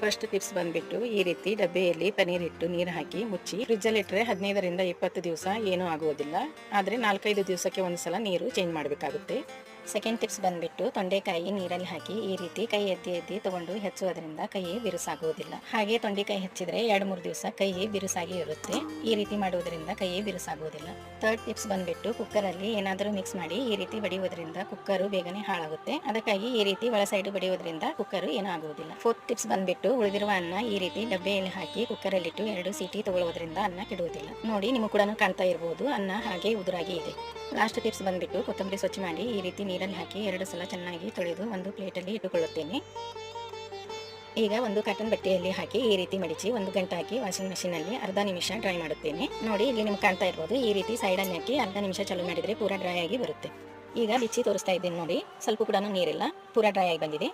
First tips ಬಂದ್ಬಿಟ್ಟು ಈ ರೀತಿ ಡಬ್ಬೆಯಲ್ಲಿ ಪನೀರ್ ಇಟ್ಟು ನೀರು ಹಾಕಿ ಮುಚ್ಚಿ ಫ್ರಿಜ್ಜಲ್ಲಿ ಇಟ್ಟರೆ 15ರಿಂದ 20 ದಿವಸ ಏನೂ ಆಗುವುದಿಲ್ಲ. ಆದರೆ 4-5 ದಿವಸಕ್ಕೆ ಒಂದ್ಸಲ ನೀರು ಚೇಂಜ್ ಮಾಡಬೇಕಾಗುತ್ತೆ. ಸೆಕೆಂಡ್ ಟಿಪ್ಸ್ ಬಂದ್ಬಿಟ್ಟು ತೊಂಡೆಕಾಯಿ ನೀರಲ್ಲಿ ಹಾಕಿ ಈ ರೀತಿ ಕೈ ಎತ್ತಿ ತಗೊಂಡು ಹೆಚ್ಚುವುದರಿಂದ ಕೈ ಬಿರುಸಾಗುವುದಿಲ್ಲ. ಹಾಗೆ ತೊಂಡೆಕಾಯಿ ಹೆಚ್ಚಿದ್ರೆ 2-3 ದಿವಸ ಕೈ ಬಿರುಸಾಗಿ ಇರುತ್ತೆ. ಈ ರೀತಿ ಮಾಡುವುದರಿಂದ ಕೈ ಬಿರುಸಾಗುವುದಿಲ್ಲ. ಥರ್ಡ್ ಟಿಪ್ಸ್ ಬಂದ್ಬಿಟ್ಟು ಕುಕ್ಕರ್ ಅಲ್ಲಿ ಏನಾದರೂ ಮಿಕ್ಸ್ ಮಾಡಿ ಈ ರೀತಿ ಬಡಿಯುವುದರಿಂದ ಕುಕ್ಕರು ಬೇಗನೆ ಹಾಳಾಗುತ್ತೆ. ಅದಕ್ಕಾಗಿ ಈ ರೀತಿ ಒಳ ಸೈಡ್ ಬಡಿಯುವುದರಿಂದ ಕುಕ್ಕರು ಏನೂ ಆಗುವುದಿಲ್ಲ. ಫೋರ್ತ್ ಟಿಪ್ಸ್ ಬಂದ್ಬಿಟ್ಟು ಉಳಿದಿರುವ ಅನ್ನ ಈ ರೀತಿ ಡಬ್ಬೆಯಲ್ಲಿ ಹಾಕಿ ಕುಕ್ಕರ್ ಅಲ್ಲಿಟ್ಟು 2 ಸೀಟಿ ತಗೊಳ್ಳುವುದರಿಂದ ಅನ್ನ ಕೆಡುವುದಿಲ್ಲ. ನೋಡಿ, ನಿಮಗೆ ಕೂಡ ಕಾಣ್ತಾ ಇರಬಹುದು, ಅನ್ನ ಹಾಗೆ ಉದುರಾಗಿ ಇದೆ. ಲಾಸ್ಟ್ ಟಿಪ್ಸ್ ಬಂದ್ಬಿಟ್ಟು ಕೊತ್ತಂಬರಿ ಸ್ವಚ್ಛ ಮಾಡಿ ಈ ರೀತಿ ನೀರಲ್ಲಿ ಹಾಕಿ 2 ಸಲ ಚೆನ್ನಾಗಿ ತೊಳೆದು ಒಂದು ಪ್ಲೇಟಲ್ಲಿ ಇಟ್ಟುಕೊಳ್ಳುತ್ತೇನೆ. ಈಗ ಒಂದು ಕಾಟನ್ ಬಟ್ಟೆಯಲ್ಲಿ ಹಾಕಿ ಈ ರೀತಿ ಮಡಿಚಿ 1 ಗಂಟೆ ಹಾಕಿ ವಾಷಿಂಗ್ ಮೆಷಿನಲ್ಲಿ ಅರ್ಧ ನಿಮಿಷ ಡ್ರೈ ಮಾಡುತ್ತೇನೆ. ನೋಡಿ, ಇಲ್ಲಿ ನಿಮ್ಗೆ ಕಾಣ್ತಾ ಇರ್ಬೋದು, ಈ ರೀತಿ ಸೈಡನ್ನು ಹಾಕಿ ಅರ್ಧ ನಿಮಿಷ ಚಾಲೂ ಮಾಡಿದರೆ ಪೂರಾ ಡ್ರೈ ಆಗಿ ಬರುತ್ತೆ. ಈಗ ಬಿಚ್ಚಿ ತೋರಿಸ್ತಾ ಇದ್ದೀನಿ ನೋಡಿ, ಸ್ವಲ್ಪ ಕೂಡ ನೀರಿಲ್ಲ, ಪೂರಾ ಡ್ರೈ ಆಗಿ ಬಂದಿದೆ.